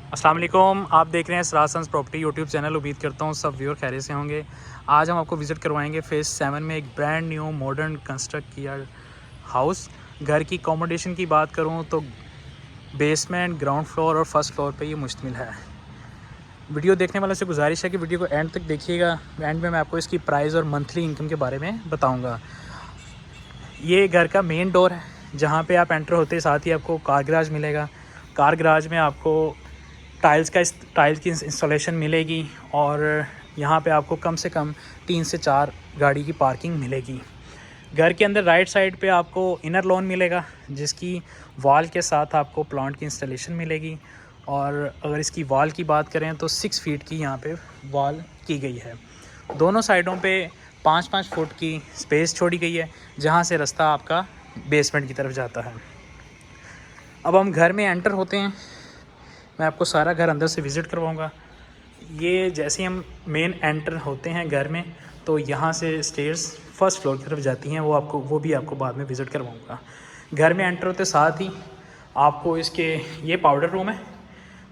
अस्सलाम वालेकुम, आप देख रहे हैं Saraj sons property YouTube channel. उम्मीद करता हूँ सब व्यूअर खैरियत से होंगे। आज हम आपको विज़िट करवाएंगे फेज़ 7 में एक ब्रांड न्यू मॉडर्न कंस्ट्रक्ट किया हाउस। घर की अकोमोडेशन की बात करूँ तो बेसमेंट, ग्राउंड फ्लोर और फर्स्ट फ्लोर पे ये मुश्तमिल है। वीडियो देखने वालों से गुजारिश है कि वीडियो को एंड तक देखिएगा। एंड में मैं आपको इसकी प्राइस और मंथली इनकम के बारे में बताऊँगा। ये घर का मेन डोर है, जहाँ पे आप एंटर होते साथ ही आपको कार गराज मिलेगा। कार गराज में आपको टाइल्स की इंस्टॉलेशन मिलेगी और यहाँ पे आपको कम से कम 3 से 4 गाड़ी की पार्किंग मिलेगी। घर के अंदर राइट साइड पे आपको इनर लॉन मिलेगा, जिसकी वॉल के साथ आपको प्लांट की इंस्टॉलेशन मिलेगी। और अगर इसकी वॉल की बात करें तो 6 फीट की यहाँ पे वॉल की गई है। दोनों साइडों पे 5-5 फुट की स्पेस छोड़ी गई है, जहाँ से रास्ता आपका बेसमेंट की तरफ जाता है। अब हम घर में एंटर होते हैं, मैं आपको सारा घर अंदर से विज़िट करवाऊंगा। ये जैसे हम मेन एंटर होते हैं घर में, तो यहाँ से स्टेयर्स फर्स्ट फ्लोर की तरफ जाती हैं। वो भी आपको बाद में विज़िट करवाऊंगा। घर में एंटर होते साथ ही आपको ये पाउडर रूम है।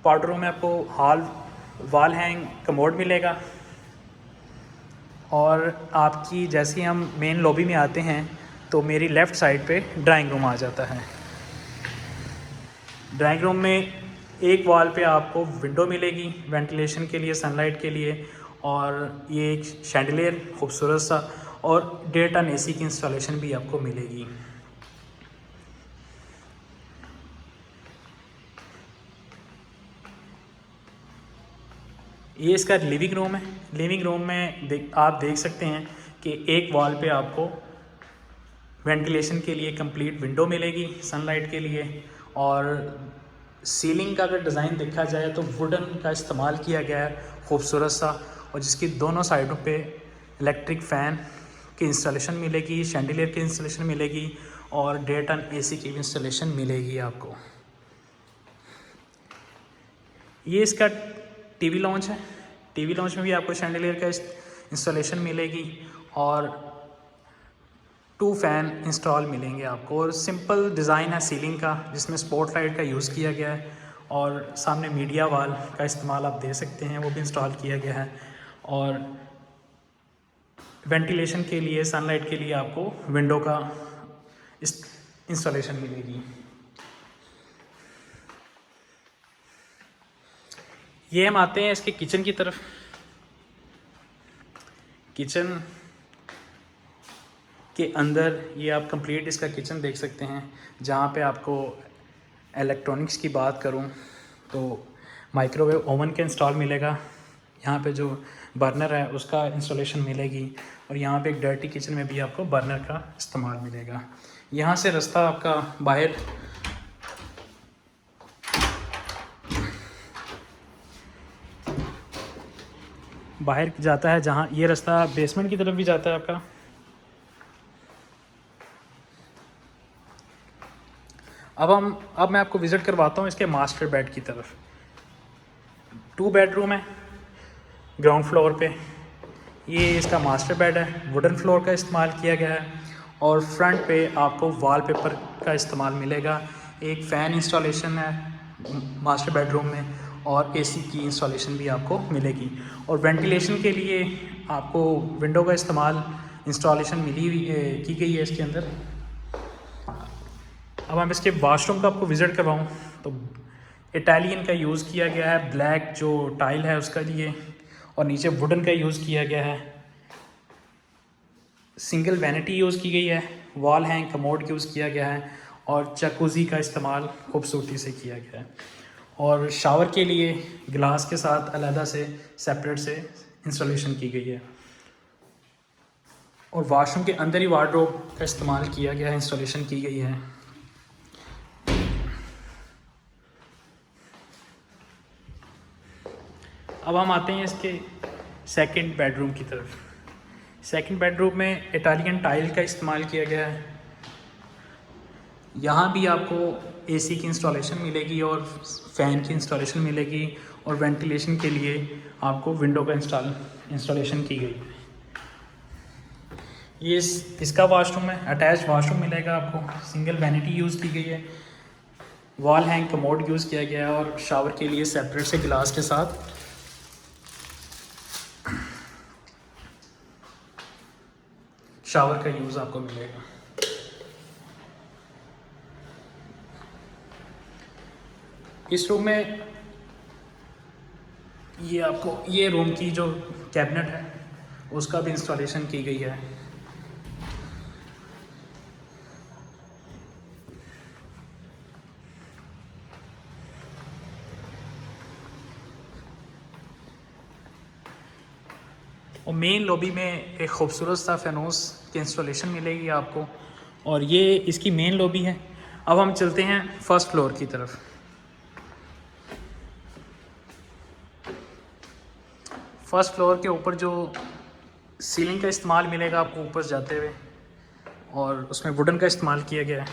पाउडर रूम में आपको वॉल हैंग कमोड मिलेगा। और आपकी जैसे हम मेन लॉबी में आते हैं तो मेरी लेफ़्ट साइड पे ड्राइंग रूम आ जाता है। ड्राइंग रूम में एक वॉल पे आपको विंडो मिलेगी वेंटिलेशन के लिए, सनलाइट के लिए। और ये एक शैंडलियर खूबसूरत सा और 1.5 टन एसी की इंस्टॉलेशन भी आपको मिलेगी। ये इसका लिविंग रूम है। लिविंग रूम में आप देख सकते हैं कि एक वॉल पे आपको वेंटिलेशन के लिए कंप्लीट विंडो मिलेगी सनलाइट के लिए। और सीलिंग का अगर डिज़ाइन देखा जाए तो वुडन का इस्तेमाल किया गया है खूबसूरत सा, और जिसकी दोनों साइडों पे इलेक्ट्रिक फ़ैन की इंस्टॉलेशन मिलेगी, शैंडलियर की इंस्टॉलेशन मिलेगी और 1.5 टन एसी की इंस्टॉलेशन मिलेगी आपको। ये इसका टीवी लॉन्च है। टीवी लॉन्च में भी आपको शैंडलियर का इंस्टॉलेशन मिलेगी और 2 फ़ैन इंस्टॉल मिलेंगे आपको। और सिंपल डिज़ाइन है सीलिंग का, जिसमें स्पॉटलाइट का यूज़ किया गया है। और सामने मीडिया वॉल का इस्तेमाल आप दे सकते हैं, वो भी इंस्टॉल किया गया है। और वेंटिलेशन के लिए, सनलाइट के लिए आपको विंडो का इंस्टॉलेशन मिलेगी। ये हम आते हैं इसके किचन की तरफ। किचन के अंदर ये आप कंप्लीट इसका किचन देख सकते हैं, जहाँ पे आपको इलेक्ट्रॉनिक्स की बात करूँ तो माइक्रोवेव ओवन का इंस्टॉल मिलेगा। यहाँ पे जो बर्नर है उसका इंस्टॉलेशन मिलेगी। और यहाँ पे एक डर्टी किचन में भी आपको बर्नर का इस्तेमाल मिलेगा। यहाँ से रास्ता आपका बाहर जाता है, जहाँ ये रास्ता बेसमेंट की तरफ भी जाता है आपका। अब मैं आपको विज़िट करवाता हूँ इसके मास्टर बेड की तरफ। 2 बेडरूम है ग्राउंड फ्लोर पे। ये इसका मास्टर बेड है, वुडन फ्लोर का इस्तेमाल किया गया है। और फ्रंट पे आपको वॉलपेपर का इस्तेमाल मिलेगा। एक फ़ैन इंस्टॉलेशन है मास्टर बेडरूम में और एसी की इंस्टॉलेशन भी आपको मिलेगी। और वेंटिलेशन के लिए आपको विंडो का इस्तेमाल इंस्टॉलेशन की गई है इसके अंदर। अब हम इसके वाशरूम का आपको विज़िट करवाऊँ तो इटालियन का यूज़ किया गया है, ब्लैक जो टाइल है उसका लिए, और नीचे वुडन का यूज़ किया गया है। सिंगल वैनिटी यूज़ की गई है, वॉल हैंग कमोड यूज़ किया गया है और जकूज़ी का इस्तेमाल खूबसूरती से किया गया है। और शावर के लिए गिलास के साथ अलहदा से सेपरेट से इंस्टॉलेशन की गई है। और वाशरूम के अंदर ही वार्डरोब का इस्तेमाल किया गया है, इंस्टॉलेशन की गई है। अब हम आते हैं इसके सेकंड बेडरूम की तरफ। सेकंड बेडरूम में इटालियन टाइल का इस्तेमाल किया गया है। यहाँ भी आपको एसी की इंस्टॉलेशन मिलेगी और फ़ैन की इंस्टॉलेशन मिलेगी। और वेंटिलेशन के लिए आपको विंडो का इंस्टॉलेशन की गई है। ये इसका वाशरूम है, अटैच वाशरूम मिलेगा आपको, सिंगल वैनिटी यूज़ की गई है। वॉल हैंग कमोड यूज़ किया गया है और शावर के लिए सेपरेट से गिलास के साथ शावर का यूज़ आपको मिलेगा। इस रूम में ये आपको ये रूम की जो कैबिनेट है उसका भी इंस्टॉलेशन की गई है। और मेन लॉबी में एक खूबसूरत सा फैनूस की इंस्टॉलेशन मिलेगी आपको, और ये इसकी मेन लॉबी है। अब हम चलते हैं फर्स्ट फ्लोर की तरफ। फर्स्ट फ्लोर के ऊपर जो सीलिंग का इस्तेमाल मिलेगा आपको ऊपर जाते हुए, और उसमें वुडन का इस्तेमाल किया गया है।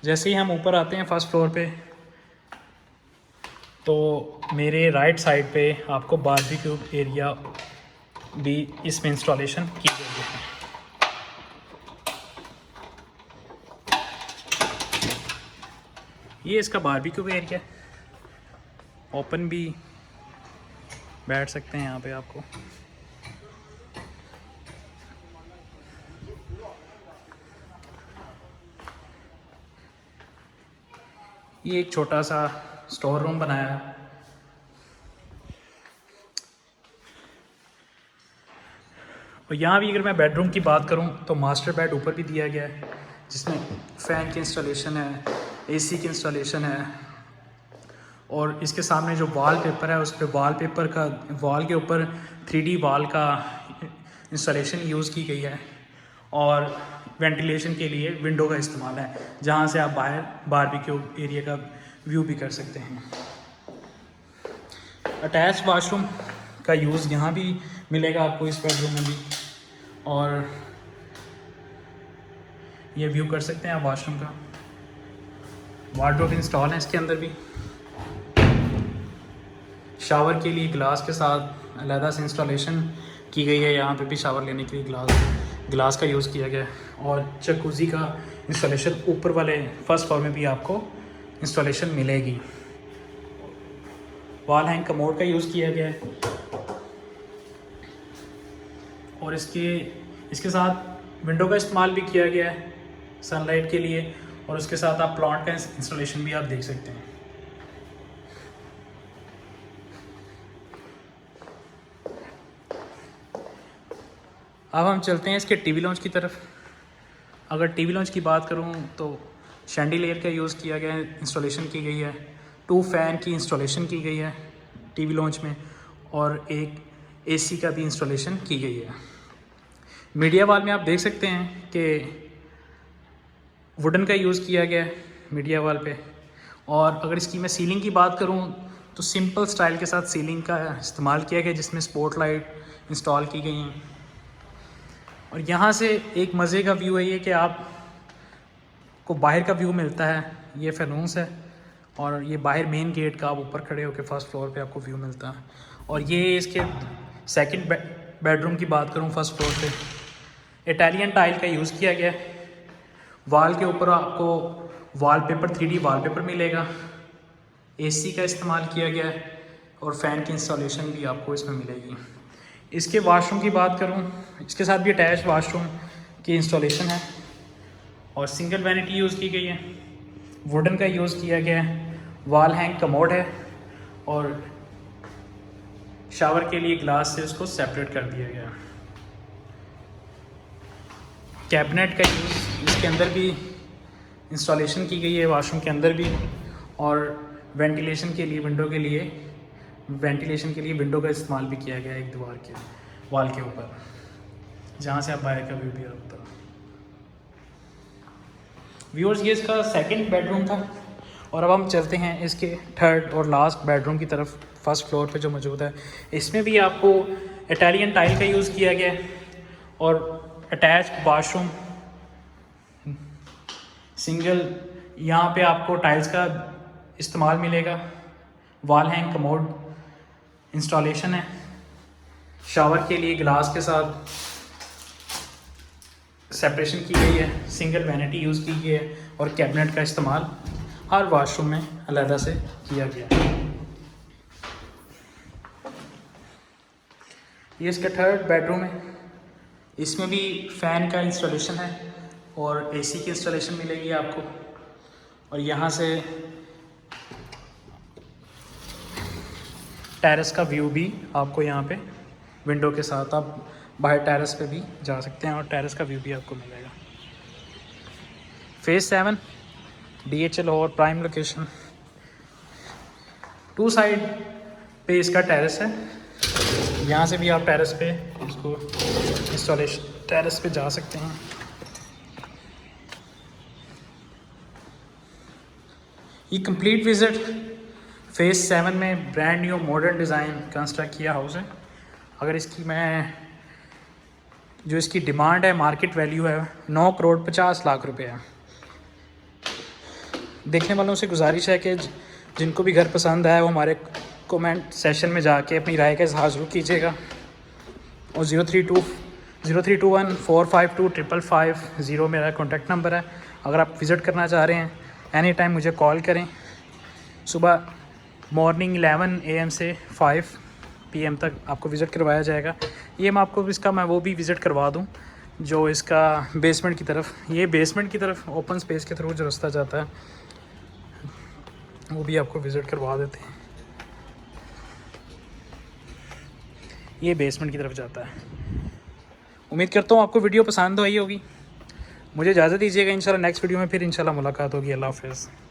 जैसे ही हम ऊपर आते हैं फर्स्ट फ्लोर पे, तो मेरे राइट साइड पे आपको बारबेक्यू एरिया भी इसमें इंस्टॉलेशन की गई है। ये इसका बारबेक्यू एरिया, ओपन भी बैठ सकते हैं यहाँ पे आपको। ये एक छोटा सा स्टोर रूम बनाया है। और यहाँ भी अगर मैं बेडरूम की बात करूँ तो मास्टर बेड ऊपर भी दिया गया है, जिसमें फ़ैन की इंस्टॉलेशन है, एसी की इंस्टॉलेशन है, और इसके सामने जो वॉल पेपर है उस पर वॉल के ऊपर 3D वॉल का इंस्टॉलेशन यूज़ की गई है। और वेंटिलेशन के लिए विंडो का इस्तेमाल है, जहाँ से आप बाहर बारबेक्यू एरिया का व्यू भी कर सकते हैं। अटैच वाशरूम का यूज़ यहाँ भी मिलेगा आपको इस बेडरूम में भी, और ये व्यू कर सकते हैं आप वाशरूम का। वार्डरोब इंस्टॉल है इसके अंदर भी। शावर के लिए ग्लास के साथ अलहदा से इंस्टॉलेशन की गई है। यहाँ पे भी शावर लेने के लिए ग्लास का यूज़ किया गया है। और जकूज़ी का इंस्टॉलेशन ऊपर वाले फर्स्ट फ्लोर में भी आपको इंस्टॉलेशन मिलेगी। वॉल हैंग कमोड का यूज़ किया गया है, और इसके साथ विंडो का इस्तेमाल भी किया गया है सनलाइट के लिए, और उसके साथ आप प्लांट का इंस्टॉलेशन भी आप देख सकते हैं। अब हम चलते हैं इसके टीवी लॉन्च की तरफ। अगर टीवी लॉन्च की बात करूं तो शैंडिलियर का यूज़ किया गया है, इंस्टॉलेशन की गई है। 2 फैन की इंस्टॉलेशन की गई है टीवी लॉन्च में, और एक एसी का भी इंस्टॉलेशन की गई है। मीडिया वॉल में आप देख सकते हैं कि वुडन का यूज़ किया गया है मीडिया वॉल पे। और अगर इसकी मैं सीलिंग की बात करूं तो सिंपल स्टाइल के साथ सीलिंग का इस्तेमाल किया गया, जिसमें स्पॉट लाइट इंस्टॉल की गई हैं। और यहाँ से एक मज़े का व्यू है ये कि आप को बाहर का व्यू मिलता है। ये फैनूस है, और ये बाहर मेन गेट का आप ऊपर खड़े होकर फर्स्ट फ्लोर पे आपको व्यू मिलता है। और ये इसके सेकंड बेडरूम की बात करूँ, फर्स्ट फ्लोर पे इटालियन टाइल का यूज़ किया गया है। वॉल के ऊपर आपको वॉलपेपर 3D वॉलपेपर मिलेगा, एसी का इस्तेमाल किया गया है, और फ़ैन की इंस्टॉलेशन भी आपको इसमें मिलेगी। इसके वाशरूम की बात करूं, इसके साथ भी अटैच वाशरूम की इंस्टॉलेशन है, और सिंगल वैनिटी यूज़ की गई है। वुडन का यूज़ किया गया है। वॉल हैंग कमोड है, और शावर के लिए ग्लास से उसको सेपरेट कर दिया गया। कैबिनेट का यूज़ इसके अंदर भी इंस्टॉलेशन की गई है, वाशरूम के अंदर भी, और वेंटिलेशन के लिए विंडो का इस्तेमाल भी किया गया है एक दीवार के वॉल के ऊपर, जहाँ से आप बाहर का व्यू भी आता है। व्यूअर्स, ये इसका सेकंड बेडरूम था, और अब हम चलते हैं इसके थर्ड और लास्ट बेडरूम की तरफ, फर्स्ट फ्लोर पे जो मौजूद है। इसमें भी आपको इटालियन टाइल का यूज़ किया गया है, और अटैच वाशरूम सिंगल, यहाँ पे आपको टाइल्स का इस्तेमाल मिलेगा। वॉल हैंग कमोड इंस्टॉलेशन है। शावर के लिए ग्लास के साथ सेपरेशन की गई है, सिंगल वैनिटी यूज़ की गई है और कैबिनेट का इस्तेमाल हर वाशरूम में अलहदा से किया गया है। ये इसका 3rd बेडरूम है। इसमें भी फ़ैन का इंस्टॉलेशन है और एसी की इंस्टॉलेशन मिलेगी आपको। और यहाँ से टेरेस का व्यू भी आपको यहाँ पे विंडो के साथ आप बाहर टेरेस पे भी जा सकते हैं और टेरेस का व्यू भी आपको मिलेगा। फेज़ 7 DHL और प्राइम लोकेशन, 2 साइड पे इसका टेरेस है। यहाँ से भी आप टेरेस पे इसको इंस्टॉलेशन टेरेस पे जा सकते हैं। ये कंप्लीट विज़िट फेज़ 7 में brand new modern design construct किया हाउस है। अगर इसकी जो इसकी डिमांड है, मार्केट वैल्यू है 9 करोड़ 50 लाख रुपए है। देखने वालों से गुजारिश है कि जिनको भी घर पसंद आए वो हमारे कमेंट सेशन में जाके अपनी राय का इज़हार ज़रूर कीजिएगा। और 0321452550 मेरा कॉन्टैक्ट नंबर है। अगर आप विज़िट करना चाह रहे हैं एनी टाइम मुझे कॉल करें। सुबह मॉर्निंग 11 AM से 5 PM तक आपको विज़िट करवाया जाएगा। ये मैं आपको मैं वो भी विज़िट करवा दूँ जो इसका बेसमेंट की तरफ, ये बेसमेंट की तरफ ओपन स्पेस के थ्रू जो रास्ता जाता है वो भी आपको विज़िट करवा देते हैं। ये बेसमेंट की तरफ जाता है। उम्मीद करता हूँ आपको वीडियो पसंद आई होगी। मुझे इजाज़त दीजिएगा। इंशाल्लाह नेक्स्ट वीडियो में फिर इंशाल्लाह मुलाकात होगी। अल्लाह हाफ़िज़।